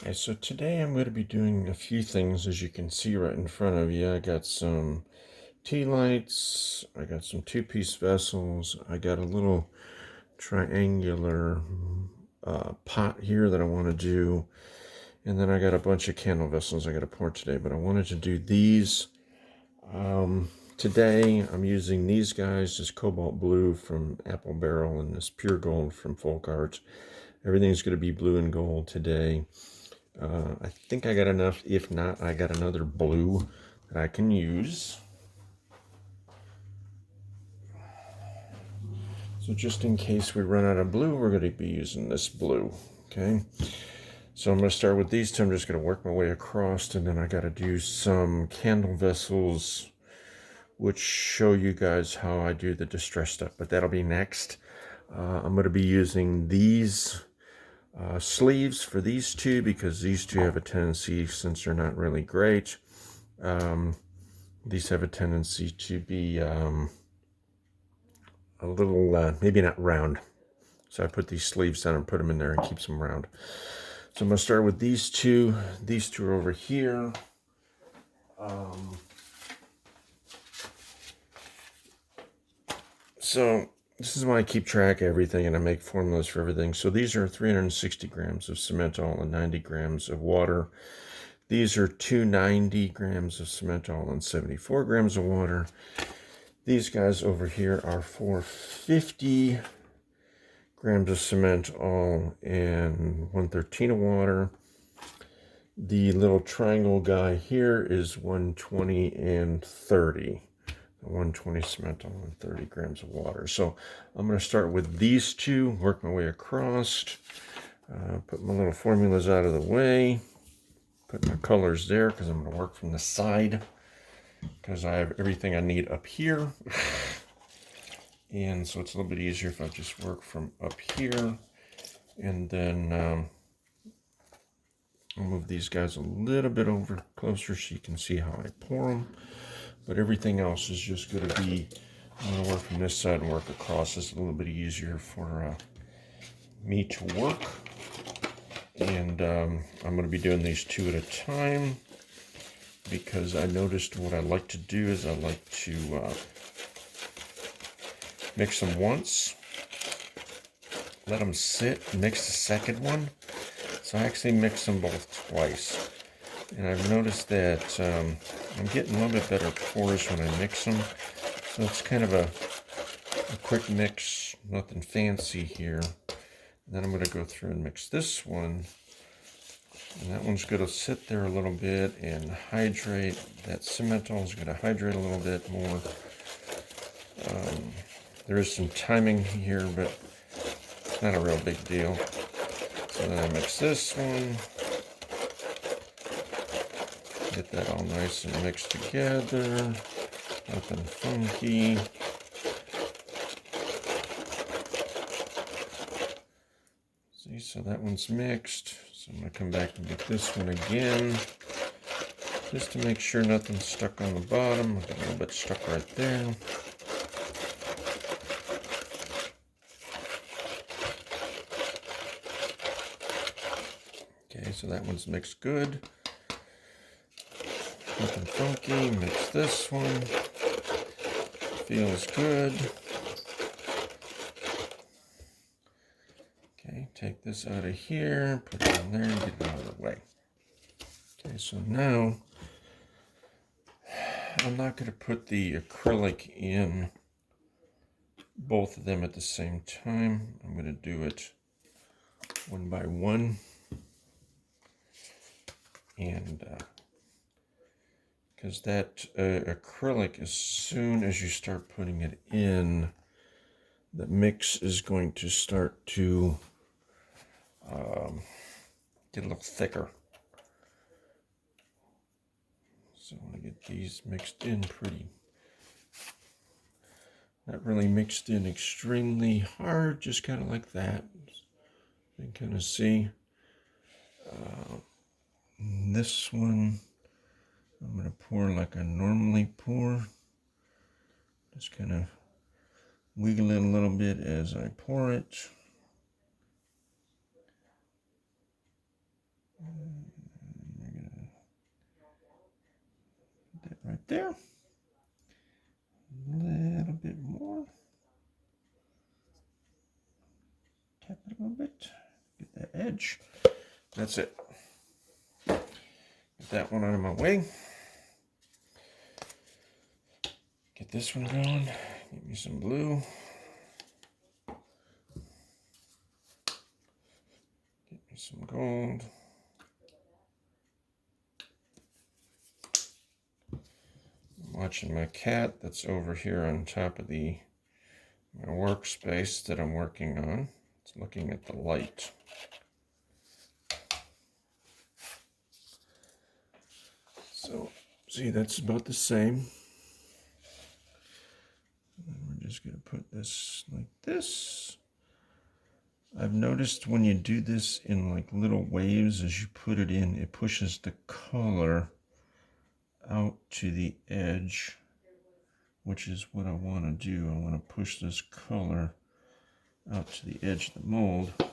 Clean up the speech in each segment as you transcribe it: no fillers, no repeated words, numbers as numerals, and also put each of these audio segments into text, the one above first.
Okay, so today I'm going to be doing a few things, as you can see right in front of you. I got some tea lights, I got some two-piece vessels, I got a little triangular pot here that I want to do, and then I got a bunch of candle vessels I got to pour today, but I wanted to do these. Today I'm using these guys, this cobalt blue from Apple Barrel and this pure gold from Folk Art. Everything's going to be blue and gold today. I think I got enough. If not, I got another blue that I can use. So just in case we run out of blue, we're going to be using this blue. Okay. So I'm going to start with these two. I'm just going to work my way across, and then I got to do some candle vessels, which show you guys how I do the distress stuff. But that'll be next. I'm going to be using these sleeves for these two because these two have a tendency, since they're not really great, these have a tendency to be a little, maybe not round. So I put these sleeves down and put them in there and keeps them round. So I'm going to start with these two. These two are over here. So this is why I keep track of everything and I make formulas for everything. So these are 360 grams of simmental and 90 grams of water. These are 290 grams of simmental and 74 grams of water. These guys over here are 450 grams of cement all and 113 of water. The little triangle guy here is 120 and 30. 120 cement all and 30 grams of water. So I'm going to start with these two, work my way across, put my little formulas out of the way, put my colors there because I'm going to work from the side because I have everything I need up here. And so it's a little bit easier if I just work from up here. And then I'll move these guys a little bit over closer so you can see how I pour them. But everything else is just going to be, I'm going to work from this side and work across. It's a little bit easier for me to work. And I'm going to be doing these two at a time because I noticed what I like to do is I like to mix them once, let them sit, mix the second one. So I actually mix them both twice. And I've noticed that I'm getting a little bit better pours when I mix them. So it's kind of a quick mix, nothing fancy here. And then I'm going to go through and mix this one. And that one's going to sit there a little bit and hydrate. That simmental is going to hydrate a little bit more. There is some timing here, but it's not a real big deal. So then I mix this one. Get that all nice and mixed together. Nothing funky. See, so that one's mixed. So I'm going to come back and get this one again. Just to make sure nothing's stuck on the bottom. I got a little bit stuck right there. Okay, so that one's mixed good. Nothing funky. Mix this one. Feels good. Okay, take this out of here, put it in there, and get it out of the way. Okay, so now I'm not going to put the acrylic in both of them at the same time. I'm going to do it one by one. And because that acrylic, as soon as you start putting it in, the mix is going to start to get a little thicker. So I want to get these mixed in pretty, not really mixed in extremely hard, just kind of like that. You can kind of see. This one, I'm going to pour like I normally pour. Just kind of wiggle it a little bit as I pour it. there. A little bit more. Tap it a little bit. Get that edge. That's it. Get that one out of my way. Get this one going. Get me some blue. Get me some gold. I'm watching my cat that's over here on top of my workspace that I'm working on. It's looking at the light. So, see, that's about the same. And we're just going to put this like this. I've noticed when you do this in like little waves, as you put it in, it pushes the color out to the edge, which is what I want to do. I want to push this color out to the edge of the mold. Get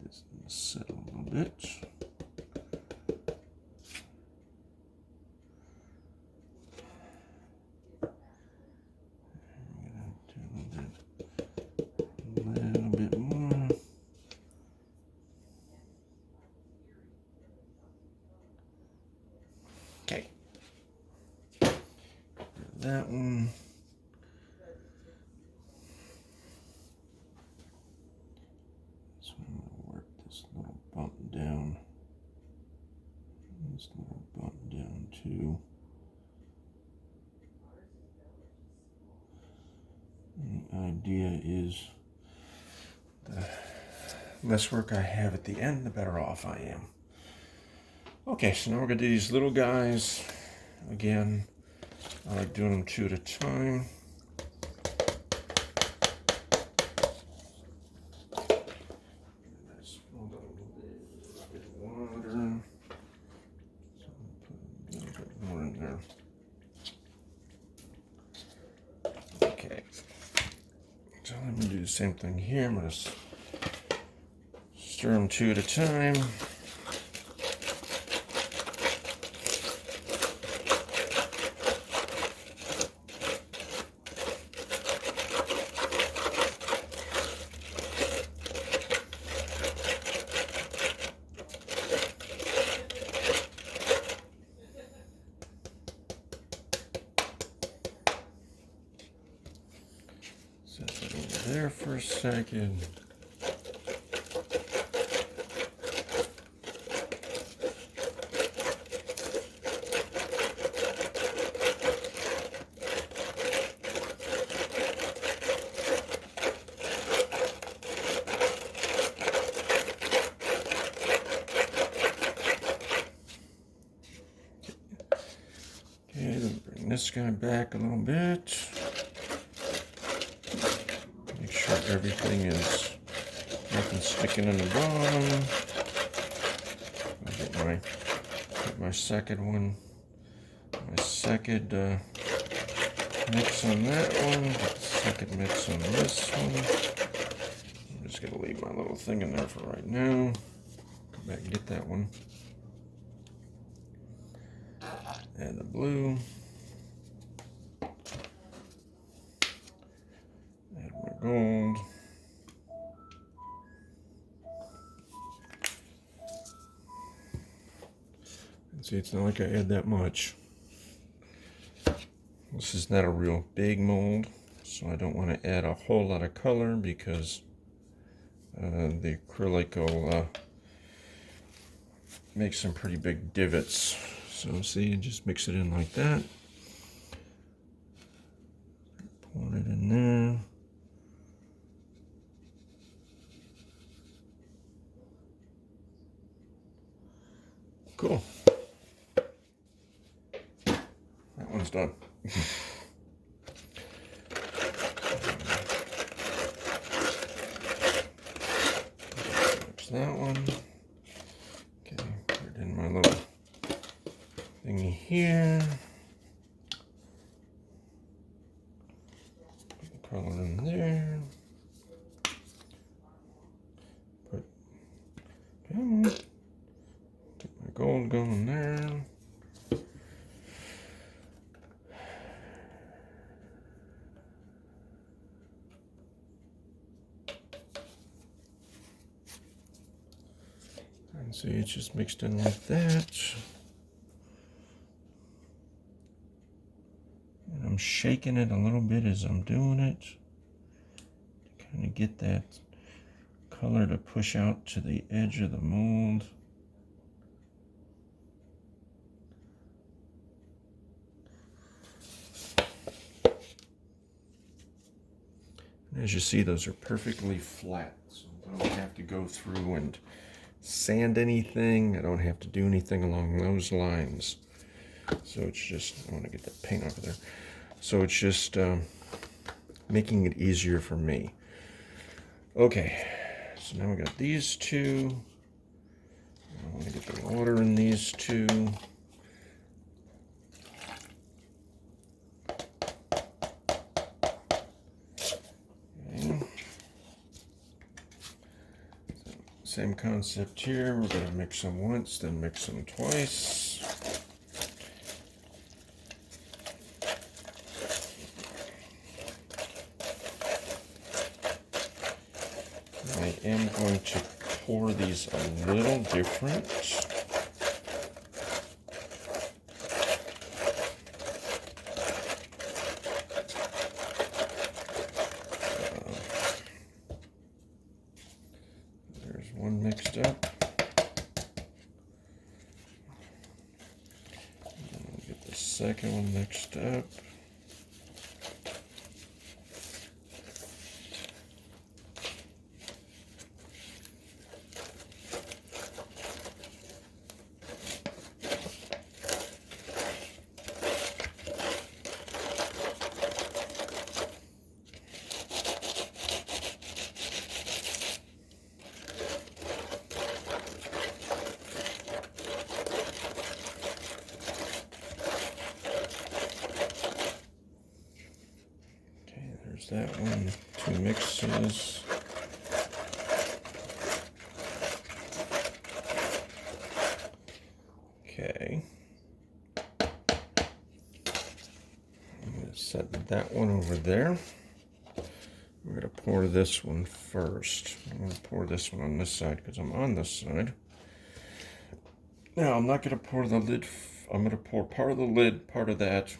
this to settle a little bit. Okay. That one. So I'm going to work this little bump down. This little bump down too. And the idea is the less work I have at the end, the better off I am. Okay, so now we're going to do these little guys. Again, I like doing them 2 at a time. Let's hold on a little bit of water. So I'm going to put a little bit more in there. Okay. So I'm going to do the same thing here. I'm going to stir them 2 at a time. Set that over there for a second. Okay, then bring this guy back a little bit. Make sure everything is nothing sticking in the bottom. I'll get my second one, my second mix on that one, get the second mix on this one. I'm just gonna leave my little thing in there for right now. Come back and get that one. Add the blue. Add my gold. And see, it's not like I add that much. This is not a real big mold, so I don't want to add a whole lot of color because the acrylic will make some pretty big divots. So see, just mix it in like that. Pour it in there. Cool. That one's done. Mix that one. Okay, put it in my little thingy here. Put the color in there. Okay, See, it's just mixed in like that. And I'm shaking it a little bit as I'm doing it to kind of get that color to push out to the edge of the mold. And as you see, those are perfectly flat, so I don't have to go through and sand anything. I don't have to do anything along those lines. So it's just, I want to get that paint over there. So it's just making it easier for me. Okay, so now we got these two. I want to get the water in these two. Okay. Same concept here. We're going to mix them once, then mix them twice. I am going to pour these a little different. There's one mixed up. And then we'll get the second one mixed up. There's that one, 2 mixes. Okay. I'm going to set that one over there. We're going to pour this one first. I'm going to pour this one on this side because I'm on this side. Now, I'm not going to pour the lid. I'm going to pour part of the lid, part of that,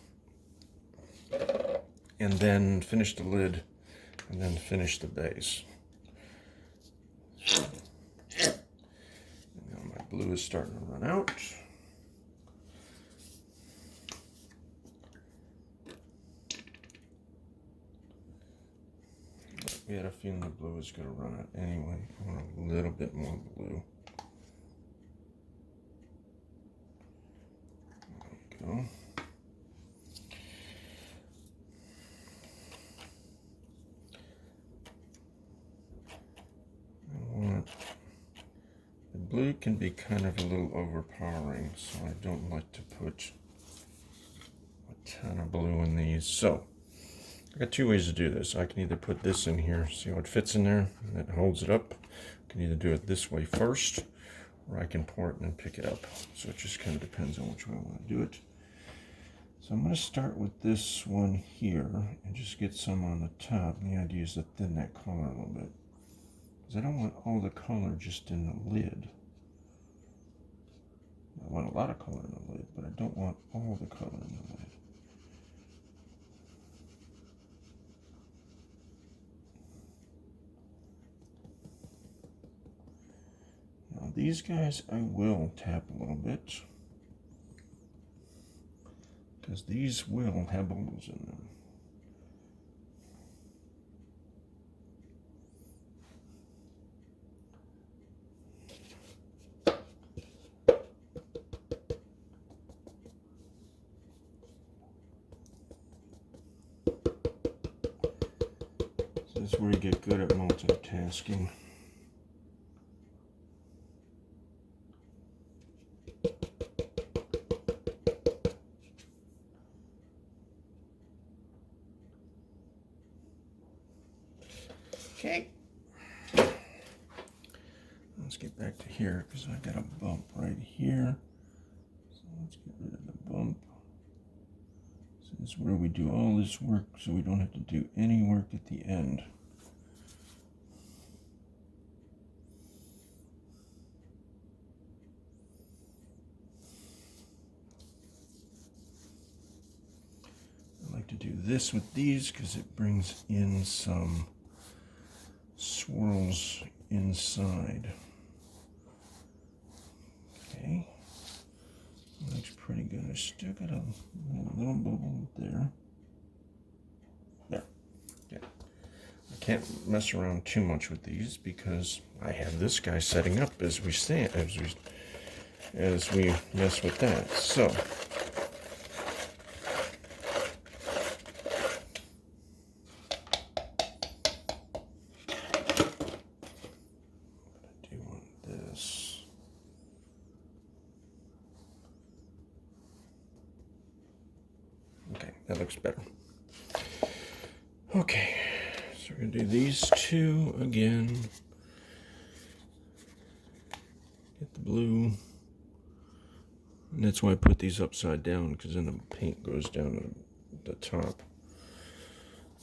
and then finish the lid, and then finish the base. And now my blue is starting to run out. But we had a feeling the blue is going to run out anyway. I want a little bit more blue. There we go. The blue can be kind of a little overpowering, so I don't like to put a ton of blue in these. So I got 2 ways to do this. I can either put this in here, see how it fits in there, and that holds it up. I can either do it this way first, or I can pour it and then pick it up. So it just kind of depends on which way I want to do it. So I'm going to start with this one here and just get some on the top. And the idea is to thin that color a little bit, because I don't want all the color just in the lid. I want a lot of color in the lid, but I don't want all the color in the lid. Now these guys I will tap a little bit, because these will have bubbles in them. This is where you get good at multitasking. Okay. Let's get back to here because I got a bump right here. So let's get rid of the bump. So this is where we do all this work so we don't have to do any work at the end. like to do this with these because it brings in some swirls inside. Okay, looks pretty good. I still got a little bubble there. There. Yeah. I can't mess around too much with these because I have this guy setting up as we mess with that. So I do want this. Okay, that looks better. Okay, so we're gonna do these two again. Get the blue. And that's why I put these upside down, because then the paint goes down to the top.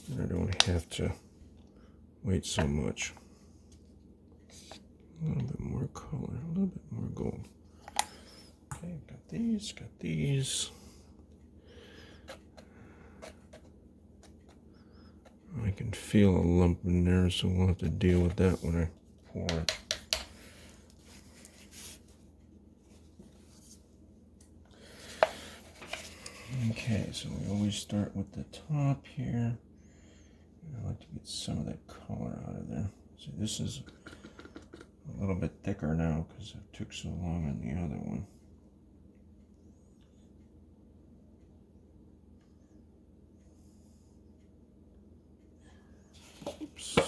And I don't have to wait so much. A little bit more color, a little bit more gold. Okay, got these. I can feel a lump in there, so we'll have to deal with that when I pour it. Okay, so we always start with the top here. I like to get some of that color out of there. See, this is a little bit thicker now because it took so long on the other one. Oops.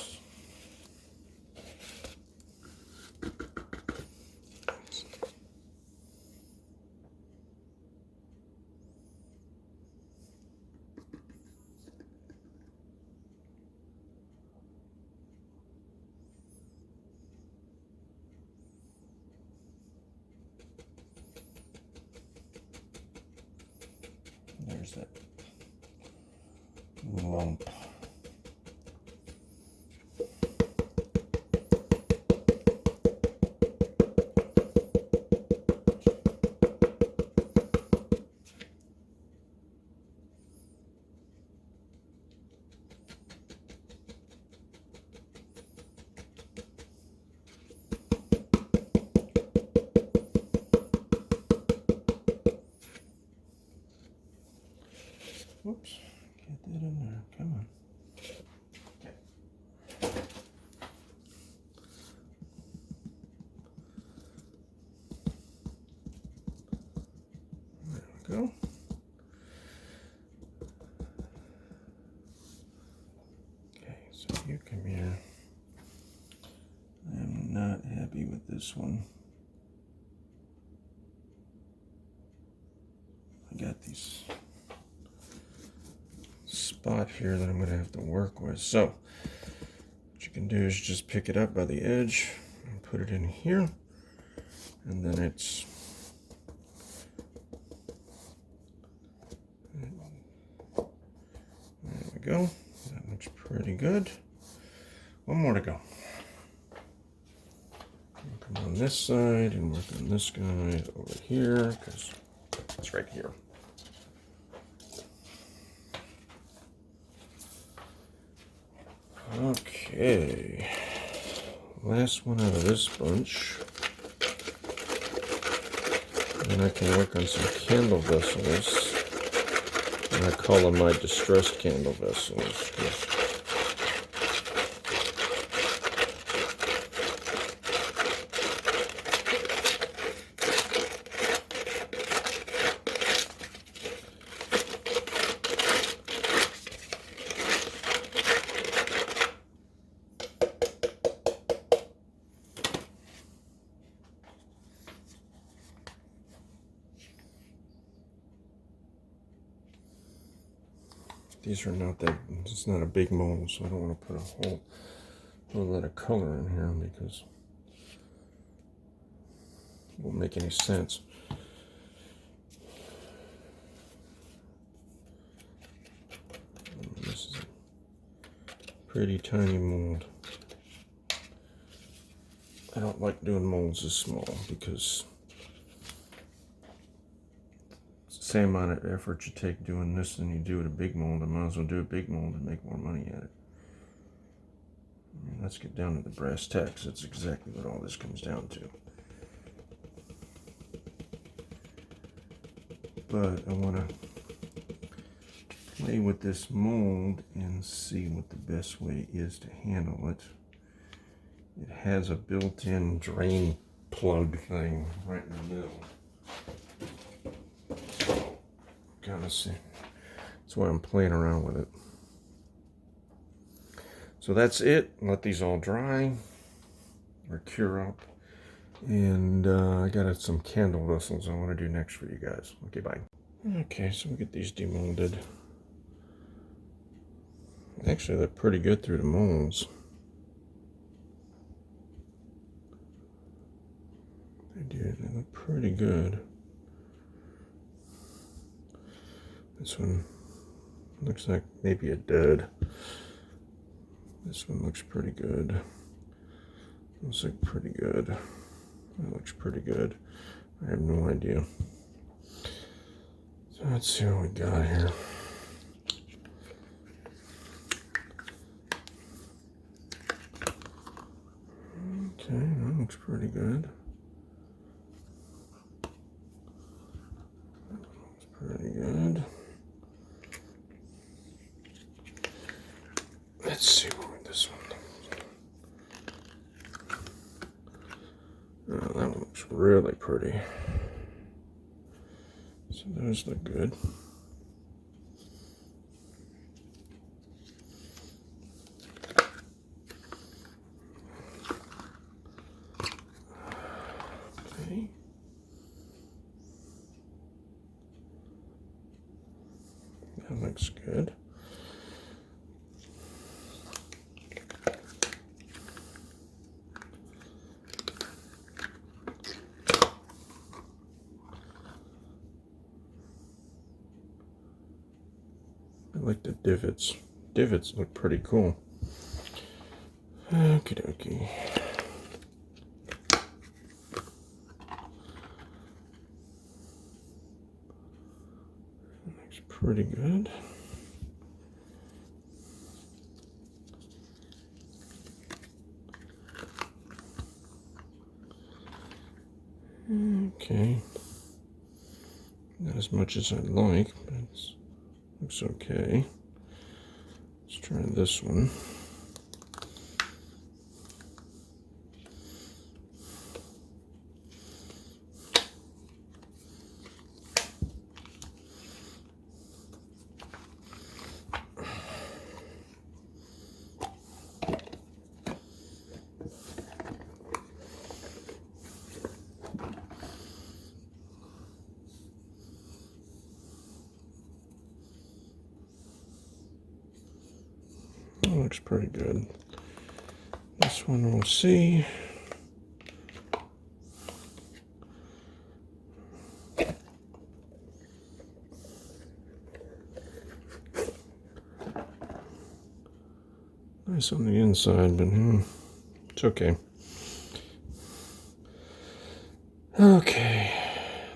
There's that lump. Whoops, get that in there, come on. Okay. There we go. Okay, so you come here. I'm not happy with this one. I got these spot here that I'm going to have to work with. So what you can do is just pick it up by the edge and put it in here, and then it's there we go. That looks pretty good. One more to go. Come on this side and work on this guy over here because it's right here. Okay, last one out of this bunch, and I can work on some candle vessels, and I call them my distressed candle vessels. These are not that, it's not a big mold, so I don't want to put a whole lot of color in here because it won't make any sense. This is a pretty tiny mold. I don't like doing molds this small because same amount of effort you take doing this than you do with a big mold. I might as well do a big mold and make more money at it. Let's get down to the brass tacks. That's exactly what all this comes down to. But I want to play with this mold and see what the best way is to handle it. It has a built-in drain plug thing right in the middle. So, gotta see. That's why I'm playing around with it. So that's it. Let these all dry or cure up. And I got some candle vessels I want to do next for you guys. Okay, bye. Okay, so we get these demolded. Actually, they're pretty good through the molds. They do. They look pretty good. This one looks like maybe a dud. This one looks pretty good. Looks like pretty good. That looks pretty good. I have no idea. So let's see what we got here. Okay, that looks pretty good. That looks pretty good. Let's see what this one looks. Oh, that one looks really pretty. So those look good. Okay. That looks good. I like the divots. Divots look pretty cool. Okie dokie. Looks pretty good. Okay. Not as much as I'd like, but it looks okay. Let's try this one. That looks pretty good. This one we'll see. Nice on the inside, but it's okay. Okay,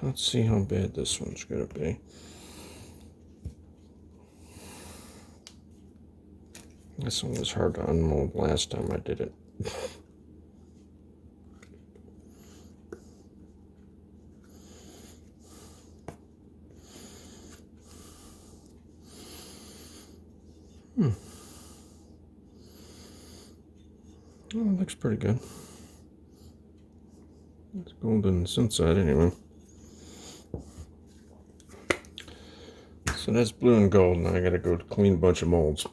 let's see how bad this one's gonna be. This one was hard to unmold last time I did it. Oh, it looks pretty good. It's golden on this inside anyway. So that's blue and gold. Now I gotta go clean a bunch of molds.